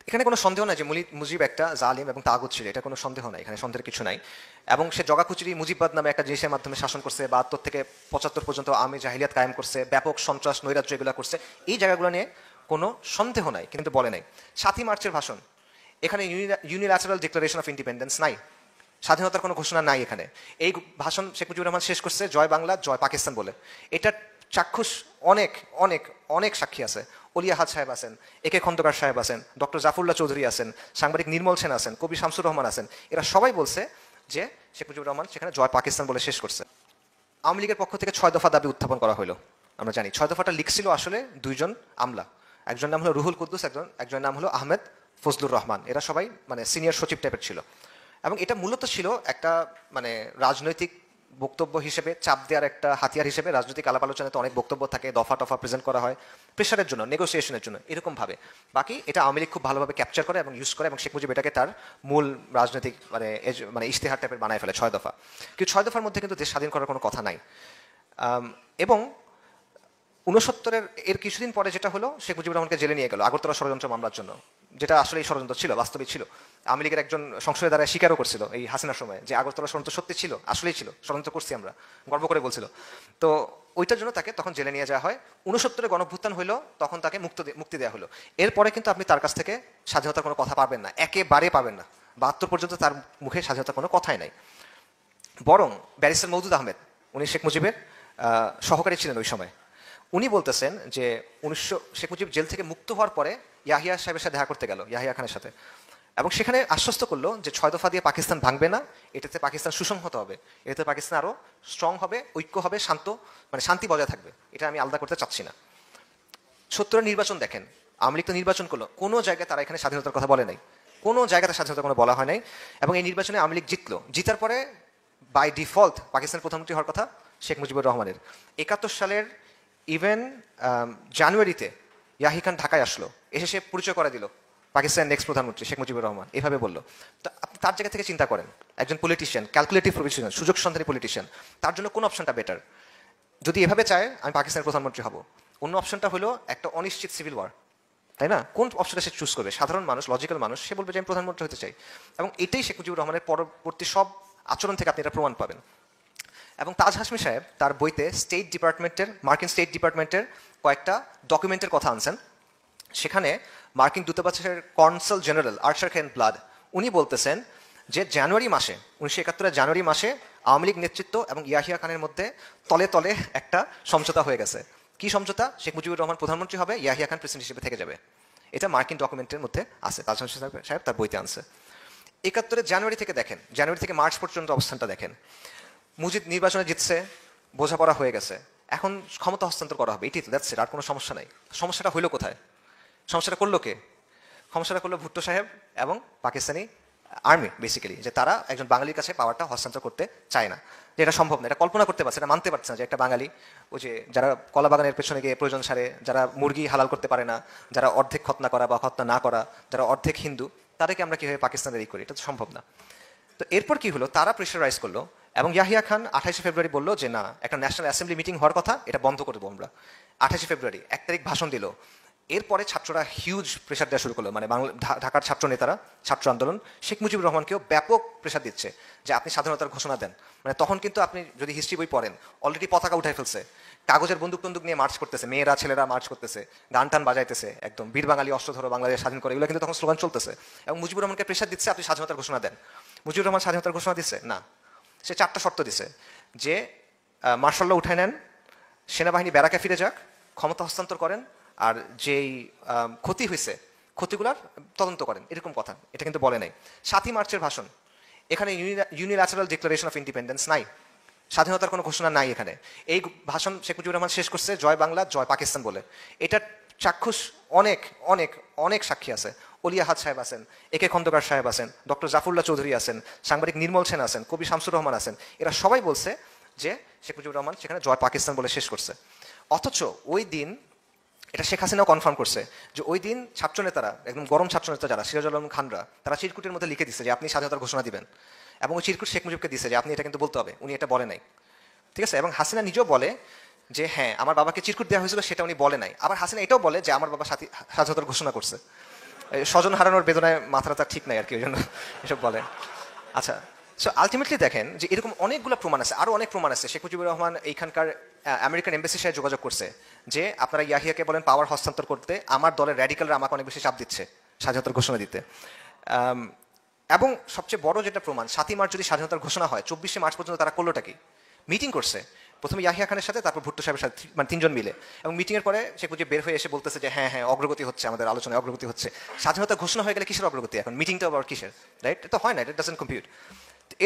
এখানে কোনো সন্দেহ নাই যে মুজিব একটা জালিম এবং তাগুত ছিল, এটা কোনো সন্দেহ নাই, এখানে সন্দেহের কিছু নাই। এবং সে জগাখুচুরি মুজিববাদ নামে একটা জিনিসের মাধ্যমে শাসন করছে, 72 থেকে 75 পর্যন্ত আওয়ামী জাহিলিয়াত কায়েম করছে, ব্যাপক সন্ত্রাস নৈরাজ্য এগুলো করছে, এই জায়গাগুলো নিয়ে কোনো সন্দেহ নাই, কিন্তু বলে নাই। 7ই মার্চের ভাষণ, এখানে ইউনিল্যাটারাল ডিক্লারেশন অফ ইন্ডিপেন্ডেন্স নাই, স্বাধীনতার কোনো ঘোষণা নাই এখানে। এই ভাষণ শেখ মুজিবুর রহমান শেষ করছে জয় বাংলা জয় পাকিস্তান বলে। এটা চাক্ষুষ অনেক অনেক অনেক সাক্ষী আছে। অলি আহাদ সাহেব আছেন, এ কে খন্দকার সাহেব আছেন, ডক্টর জাফরুল্লাহ চৌধুরী আছেন, সাংবাদিক নির্মল সেন আছেন, কবি শামসুর রহমান আছেন, এরা সবাই বলছে যে শেখ মুজিবুর রহমান সেখানে জয় পাকিস্তান বলে শেষ করছে। আওয়ামী লীগের পক্ষ থেকে 6 দফা দাবি উত্থাপন করা হলো। আমরা জানি 6 দফাটা লিখছিল আসলে দুইজন আমলা, একজন নাম হলো রুহুল কুদ্দুস, একজন নাম হলো আহমেদ ফজলুর রহমান। এরা সবাই মানে সিনিয়র সচিব টাইপের ছিল, এবং এটা মূলত ছিল একটা মানে রাজনৈতিক বক্তব্য হিসেবে, চাপ দেওয়ার একটা হাতিয়ার হিসেবে। রাজনৈতিক আলাপ আলোচনাতে অনেক বক্তব্য থাকে, দফা টফা প্রেজেন্ট করা হয় প্রেশারের জন্য, নেগোসিয়েশনের জন্য, এরকম ভাবে। বাকি এটা আওয়ামী লীগ খুব ভালোভাবে ক্যাপচার করে এবং ইউজ করে, এবং শেখ মুজিব এটাকে তার মূল রাজনৈতিক মানে ইশতেহার টাইপের বানায় ফেলে 6 দফা। কিন্তু 6 দফার মধ্যে কিন্তু দেশ স্বাধীন করার কোনো কথা নাই। এবং 69-এর এর কিছুদিন পরে যেটা হলো, শেখ মুজিবুর রহমানকে জেলে নিয়ে গেল আগরতলা ষড়যন্ত্র মামলার জন্য, যেটা আসলে ষড়যন্ত্র ছিল, বাস্তবিক ছিল। আওয়ামী লীগের একজন সংসদের দ্বারা স্বীকারও করছিল এই হাসিনার সময় যে আগরতলা ষড়যন্ত্র সত্যি ছিল, আসলেই ছিল, ষড়যন্ত্র করছি আমরা, গর্ব করে বলছিল। তো ওইটার জন্য তাকে তখন জেলে নিয়ে যাওয়া হয়। 69-এ গণঅভ্যুত্থান হইলো, তখন তাকে মুক্তি দেওয়া হলো। এরপরে কিন্তু আপনি তার কাছ থেকে স্বাধীনতার কোনো কথা পাবেন না, একেবারে পাবেন না। 72 পর্যন্ত তার মুখে স্বাধীনতার কোনো কথাই নাই। বরং ব্যারিস্টার মওদুদ আহমেদ, উনি শেখ মুজিবের সহকারী ছিলেন ওই সময়, উনি বলতেছেন যে শেখ মুজিব জেল থেকে মুক্ত হওয়ার পরে ইয়াহিয়া সাহেবের সাথে দেখা করতে গেল, ইয়াহিয়া খানের সাথে, এবং সেখানে আশ্বস্ত করলো যে 6 দফা দিয়ে পাকিস্তান ভাঙবে না, এটাতে পাকিস্তান সুসংহত হবে, এটাতে পাকিস্তান আরও স্ট্রং হবে, ঐক্য হবে, শান্তি বজায় থাকবে, এটা আমি আলাদা করতে চাচ্ছি না। 70-এর নির্বাচন দেখেন, আওয়ামী লীগ তো নির্বাচন করলো, কোনো জায়গায় তারা এখানে স্বাধীনতার কথা বলে নাই, কোনো জায়গাতে স্বাধীনতার কোনো বলা হয় নাই। এবং এই নির্বাচনে আওয়ামী লীগ জিতলো, জিতার পরে বাই ডিফল্ট পাকিস্তানের প্রধানমন্ত্রী হওয়ার কথা শেখ মুজিবুর রহমানের। 71 সালের ইভেন জানুয়ারিতে ইয়াহি খান ঢাকায় আসলো, এসে সে পরিচয় করে দিল পাকিস্তানের নেক্সট প্রধানমন্ত্রী শেখ মুজিবুর রহমান, এভাবে বললো। তো আপনি তার জায়গা থেকে চিন্তা করেন, একজন পলিটিশিয়ান, ক্যালকুলেটিভ পলিটিশিয়ান, সুযোগ সন্ধানী পলিটিশিয়ান, তার জন্য কোন অপশনটা বেটার? যদি এভাবে চায় আমি পাকিস্তানের প্রধানমন্ত্রী হব, অন্য অপশনটা হলো একটা অনিশ্চিত সিভিল ওয়ার, তাই না? কোন অপশনটা সে চুজ করবে? সাধারণ মানুষ, লজিক্যাল মানুষ, সে বলবে যে আমি প্রধানমন্ত্রী হতে চাই। এবং এটাই শেখ মুজিবুর রহমানের পরবর্তী সব আচরণ থেকে আপনি এটা প্রমাণ পাবেন। এবং তাজ হাশমি সাহেব তার বইতে মার্কিন স্টেট ডিপার্টমেন্টের কয়েকটা ডকুমেন্টের কথা আনছেন। সেখানে মার্কিন দূতাবাসের কনসাল জেনারেল আর্চার খেন ব্লাড, উনি বলতেছেন যে জানুয়ারি মাসে, 1971 জানুয়ারি মাসে আওয়ামী লীগ নেতৃত্ব এবং ইয়াহিয়া খানের মধ্যে তলে তলে একটা সমঝোতা হয়ে গেছে। কি সমঝোতা? শেখ মুজিবুর রহমান প্রধানমন্ত্রী হবে, ইয়াহিয়া খান প্রেসিডেন্ট হিসেবে থেকে যাবে। এটা মার্কিন ডকুমেন্টের মধ্যে আছে, তাজ হাশমি সাহেব তার বইতে আনছে। 71 জানুয়ারি থেকে দেখেন, জানুয়ারি থেকে মার্চ পর্যন্ত অবস্থানটা দেখেন। মুজিব নির্বাচনে জিতছে, বোঝাপড়া হয়ে গেছে, এখন ক্ষমতা হস্তান্তর করা হবে, এটি তো দ্যাটস ইট, আর কোনো সমস্যা নাই। সমস্যাটা হইলো কোথায়? সমস্যাটা করলো কে? সমস্যাটা করলো ভুট্টো সাহেব এবং পাকিস্তানি আর্মি, বেসিক্যালি, যে তারা একজন বাঙালির কাছে পাওয়ারটা হস্তান্তর করতে চায় না, যে এটা সম্ভব না, এটা কল্পনা করতে পারছে না, মানতে পারছে না যে একটা বাঙালি, ওই যে যারা কলা বাগানের পেছনে গিয়ে প্রয়োজন সারে, যারা মুরগি হালাল করতে পারে না, যারা অর্ধেক খতনা করা বা খতনা না করা, যারা অর্ধেক হিন্দু, তাদেরকে আমরা কীভাবে পাকিস্তানের করি? এটা তো সম্ভব না। তো এরপর কি হলো, তারা প্রেশারাইজ করলো এবং ইয়াহিয়া খান 28 ফেব্রুয়ারি বললো যে না, একটা ন্যাশনাল অ্যাসেম্বলি মিটিং হওয়ার কথা, এটা বন্ধ করে দেবো আমরা। 28 ফেব্রুয়ারি 1 তারিখ ভাষণ দিল। এরপরে ছাত্ররা হিউজ প্রেশার দেওয়া শুরু করলো, মানে ঢাকার ছাত্র নেতারা, ছাত্র আন্দোলন শেখ মুজিবুর রহমানকেও ব্যাপক প্রেশার দিচ্ছে যে আপনি স্বাধীনতার ঘোষণা দেন। মানে তখন কিন্তু আপনি যদি হিস্ট্রি বই পড়েন, অলরেডি পতাকা উঠাই ফেলছে, কাগজের বন্দুক টন্দুক নিয়ে মার্চ করতেছে, মেয়েরা ছেলেরা মার্চ করতেছে, গান টান বাজাইতেছে, একদম বীর বাঙালি অস্ত্র ধরো বাংলাদেশ স্বাধীন করে, এগুলো কিন্তু তখন স্লোগান চলতেছে। এবং মুজিবুর রহমানকে প্রেশার দিচ্ছে আপনি স্বাধীনতার ঘোষণা দেন। মুজিবুর রহমান স্বাধীনতার ঘোষণা দিচ্ছে না, সে 4টা শর্ত দিছে যে মার্শাল ল উঠায় নেন, সেনাবাহিনী ব্যারাকে ফিরে যাক, ক্ষমতা হস্তান্তর করেন, আর যেই ক্ষতি হয়েছে ক্ষতিগুলার তদন্ত করেন, এরকম কথা। এটা কিন্তু বলে নাই। 7ই মার্চের ভাষণ, এখানে ইউনিল্যাটারাল ডিক্লারেশন অফ ইন্ডিপেন্ডেন্স নাই, স্বাধীনতার কোনো ঘোষণা নাই এখানে। এই ভাষণ শেখ মুজিবুর রহমান শেষ করছে জয় বাংলা জয় পাকিস্তান বলে। এটা চাক্ষুষ অনেক অনেক অনেক সাক্ষী আছে। অলি আহাদ সাহেব আছেন, এ কে খন্দকার সাহেব আছেন, ডক্টর জাফরুল্লাহ চৌধুরী আছেন, সাংবাদিক নির্মল সেন আছেন, কবি শামসুর রহমান আছেন, এরা সবাই বলছে যে শেখ মুজিবুর রহমান সেখানে জয় পাকিস্তান বলে শেষ করছে। অথচ ওই দিন এটা শেখ হাসিনাও কনফার্ম করছে যে ওই দিন ছাত্রনেতারা, একদম গরম ছাত্রনেতা যারা, সিরাজুল আলম খানরা, তারা চিরকুটের মধ্যে লিখে দিচ্ছে যে আপনি স্বাধীনতার ঘোষণা দিবেন, এবং ওই চিরকুট শেখ মুজিবকে দিচ্ছে যে আপনি এটা কিন্তু বলতে হবে, উনি এটা বলে নাই। ঠিক আছে? এবং হাসিনা নিজেও বলে যে হ্যাঁ আমার বাবাকে চিরকুট দেওয়া হয়েছিল, সেটা উনি বলে নাই। আবার হাসিনা এটাও বলে যে আমার বাবা স্বাধীনতার ঘোষণা করছে। স্বজন হারানোর বেদনায় মাথাটা ঠিক নাই আর কি, ওই জন্য এসব বলে। আচ্ছা, সো আলটিমেটলি দেখেন যে এরকম অনেকগুলো প্রমাণ আছে, আরও অনেক প্রমাণ আছে। শেখ মুজিবুর রহমান এইখানকার আমেরিকান এম্বাসির সাথে যোগাযোগ করছে যে আপনারা ইয়াহিয়াকে বলেন পাওয়ার হস্তান্তর করতে, আমার দলের র্যাডিক্যালরা আমাকে অনেক বেশি চাপ দিচ্ছে স্বাধীনতার ঘোষণা দিতে। এবং সবচেয়ে বড় যেটা প্রমাণ, 7ই মার্চ যদি স্বাধীনতার ঘোষণা হয়, 24শে মার্চ পর্যন্ত তারা করলোটা কি? মিটিং করছে, প্রথমে ইয়াহিয়া খানের সাথে, তারপর ভুট্টো সাহেবের সাথে, মানে 3জন মিলে। এবং মিটিংয়ের পরে শেখ মুজিব বের হয়ে এসে বলতেছে যে হ্যাঁ হ্যাঁ অগ্রগতি হচ্ছে, আমাদের আলোচনায় অগ্রগতি হচ্ছে। স্বাধীনতা ঘোষণা হয়ে গেলে কিসের অগ্রগতি এখন? মিটিংটা আবার কিসের? রাইট, এটা তো হয় না, এটা ডাজন্ট কম্পিউট।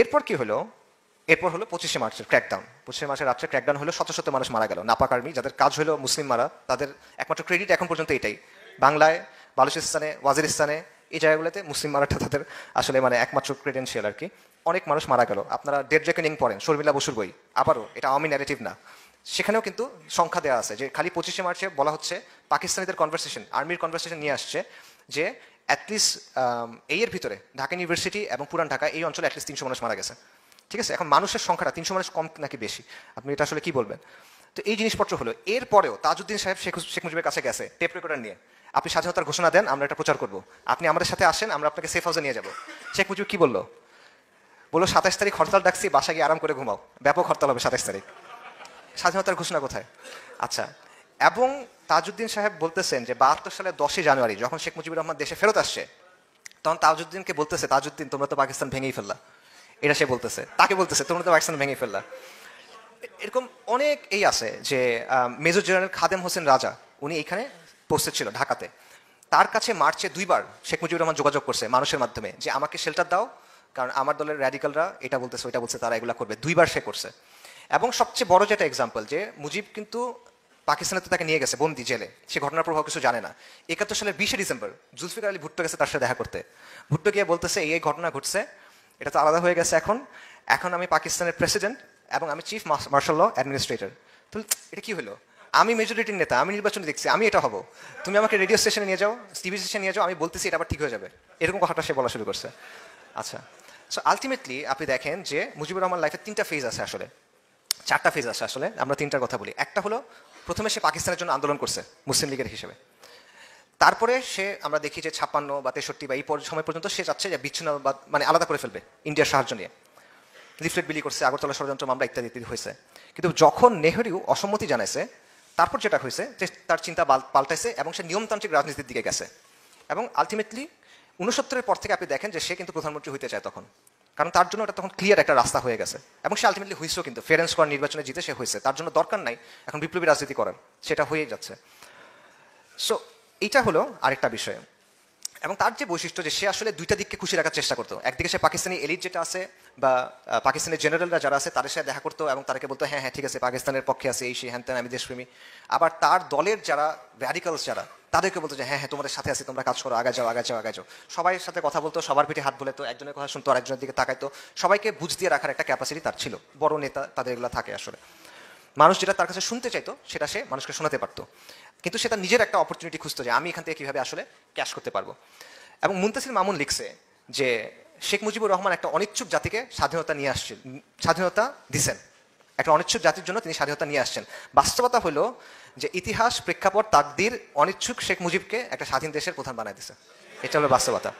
এরপর কি হলো? এরপর হলো 25শে মার্চের ক্র্যাকডাউন। 25শে মার্চের রাত্রে ক্র্যাকডাউন হলো, শত শত মানুষ মারা গেল। নাপাক আর্মি, যাদের কাজ হলো মুসলিম মারা, তাদের একমাত্র ক্রেডিট এখন পর্যন্ত এটাই। বাংলায়, বালুচিস্তানে, ওয়াজিরিস্তানে, এই জায়গাগুলোতে মুসলিম মারাটা তাদের আসলে মানে একমাত্র ক্রেডেন্সিয়াল আর কি। অনেক মানুষ মারা গেল। আপনারা ডেড রেকনিং পড়েন, শর্মিলা বসুর বই, আবারও এটা আওয়ামী ন্যারেটিভ না, সেখানেও কিন্তু সংখ্যা দেওয়া আছে যে খালি 25শে মার্চে বলা হচ্ছে পাকিস্তানিদের কনভারসেশন, আর্মির কনভারসেশন নিয়ে আসছে যে অ্যাটলিস্ট এর ভিতরে ঢাকা ইউনিভার্সিটি এবং পুরান ঢাকা এই অঞ্চলে অ্যাটলিস্ট 300 মানুষ মারা গেছে। ঠিক আছে, এখন মানুষের সংখ্যাটা 300 মানুষ কম নাকি বেশি, আপনি এটা আসলে কি বলবেন? তো এই জিনিসপত্র হলো। এরপরেও তাজউদ্দিন সাহেব শেখ মুজিবের কাছে গেছে টেপ রেকর্ডার নিয়ে, আপনি স্বাধীনতার ঘোষণা দেন, আমরা এটা প্রচার করবো, আপনি আমাদের সাথে আসেন, আমরা আপনাকে সেফ হাউসে নিয়ে যাবো। শেখ মুজিব কি বললো? 27 তারিখ হরতাল ডাকছি, বাসা গিয়ে আরাম করে ঘুমাও, ব্যাপক হরতাল হবে 27 তারিখ। স্বাধীনতার ঘোষণা কোথায়? আচ্ছা, এবং তাজউদ্দিন সাহেব বলতেছেন যে 72 সালের 10ই জানুয়ারি যখন শেখ মুজিবুর রহমান দেশে ফেরত আসছে, তখন তাজউদ্দিনকে বলতেছে, তাজউদ্দিন তোমরা তো পাকিস্তান ভেঙেই ফেললা, এটা সে বলতেছে, তাকে বলতেছে তোমরা তো পাকিস্তান ভেঙেই ফেললা। এরকম অনেক এই আছে যে মেজর জেনারেল খাদেম হোসেন রাজা, উনি এখানে পোস্টেড ছিল ঢাকাতে, তার কাছে মার্চে 2বার শেখ মুজিবুর রহমান যোগাযোগ করছে মানুষের মাধ্যমে যে আমাকে শেল্টার দাও, কারণ আমার দলের র্যাডিক্যালরা এটা বলতেছে ওইটা বলছে, তারা এগুলা করবে। 2বার সে করছে। এবং সবচেয়ে বড় যেটা এক্সাম্পল, যে মুজিব কিন্তু পাকিস্তানে তো তাকে নিয়ে গেছে বন্দি জেলে, সে ঘটনার প্রভাব কিছু জানে না। 71 সালের 20শে ডিসেম্বর জুলফিকার আলী ভুট্টো গেছে তার সাথে দেখা করতে। ভুট্টো গিয়ে বলতেছে এই ঘটনা ঘটছে, এটা তো আলাদা হয়ে গেছে, এখন এখন আমি পাকিস্তানের প্রেসিডেন্ট এবং আমি চিফ মার্শাল ল অ্যাডমিনিস্ট্রেটর। তো এটা কি হলো? আমি মেজরিটির নেতা, আমি নির্বাচনে দেখছি, আমি এটা হব, তুমি আমাকে রেডিও স্টেশনে নিয়ে যাও, টিভি স্টেশনে নিয়ে যাও, আমি বলতেছি এটা আবার ঠিক হয়ে যাবে, এরকম কথাটা সে বলা শুরু করছে। আচ্ছা, সো আলটিমেটলি আপনি দেখেন যে মুজিবুর রহমান লাইফের 3টা ফেজ আছে, আসলে 4টা ফেজ আছে, আসলে আমরা 3টার কথা বলি। একটা হলো প্রথমে সে পাকিস্তানের জন্য আন্দোলন করছে মুসলিম লীগের হিসেবে, তারপরে সে আমরা দেখি যে 56 বা 63 বা এই সময় পর্যন্ত সে চাচ্ছে যে বিচ্ছিন্ন বা মানে আলাদা করে ফেলবে ইন্ডিয়ার সাহায্য নিয়ে, লিফলেট বিলি করছে, আগরতলা ষড়যন্ত্র মামলা ইত্যাদি ইত্যাদি হয়েছে। কিন্তু যখন নেহরু অসম্মতি জানাইছে, তারপর যেটা হয়েছে যে তার চিন্তা পাল্টাইছে এবং সে নিয়মতান্ত্রিক রাজনীতির দিকে গেছে। এবং আলটিমেটলি 69-এর পর থেকে আপনি দেখেন যে সে কিন্তু প্রধানমন্ত্রী হইতে চায় তখন, কারণ তার জন্য এটা তখন ক্লিয়ার একটা রাস্তা হয়ে গেছে। এবং সে আলটিমেটলি হয়েছেও, কিন্তু ফেয়ার অ্যান্ড স্কোয়ার নির্বাচনে জিতে সে হয়েছে, তার জন্য দরকার নাই এখন বিপ্লবী রাজনীতি করার, সেটা হয়েই যাচ্ছে। সো এইটা হলো আরেকটা বিষয়। এবং তার যে বৈশিষ্ট্য যে সে আসলে 2টা দিককে খুশি রাখার চেষ্টা করতো, একদিকে সে পাকিস্তানি এলিট যেটা আছে বা পাকিস্তানের জেনারেলরা যারা আছে তাদের সাথে দেখা করতো এবং তাদেরকে বলতো হ্যাঁ হ্যাঁ ঠিক আছে পাকিস্তানের পক্ষে আছে, এই সেই হ্যান ত্যান, আমি দেশপ্রেমী। আবার তার দলের যারা র্যাডিক্যালস যারা, তাদেরকে বলতো যে হ্যাঁ হ্যাঁ তোমাদের সাথে আছে, তোমরা কাজ করো, আগে যাও আগে যাও আগে যাও। সবাই সাথে কথা বলতো, সবার পিঠে হাত বলে, তো একজনের কথা শুনতো আরেকজনের দিকে তাকাইতো, সবাইকে বুঝ দিয়ে রাখার একটা ক্যাপাসিটি তার ছিল। বড় নেতা তাদের এগুলো থাকে আসলে, মানুষ যেটা তার কাছে শুনতে চাইতো সেটা সে মানুষকে শোনাতে পারতো, কিন্তু সে তার নিজের একটা অপরচুনিটি খুঁজতো যে আমি এখান থেকে কীভাবে আসলে ক্যাশ করতে পারবো। এবং মুনতাসির মামুন লিখছে যে শেখ মুজিবুর রহমান একটা অনিচ্ছুক জাতিকে স্বাধীনতা নিয়ে আসছেন, স্বাধীনতা দিছেন, একটা অনিচ্ছুক জাতির জন্য তিনি স্বাধীনতা নিয়ে আসছেন। বাস্তবতা হলো যে ইতিহাস, প্রেক্ষাপট, তাকদির অনিচ্ছুক শেখ মুজিবকে একটা স্বাধীন দেশের প্রধান বানায় দিছে, এটা হলো বাস্তবতা।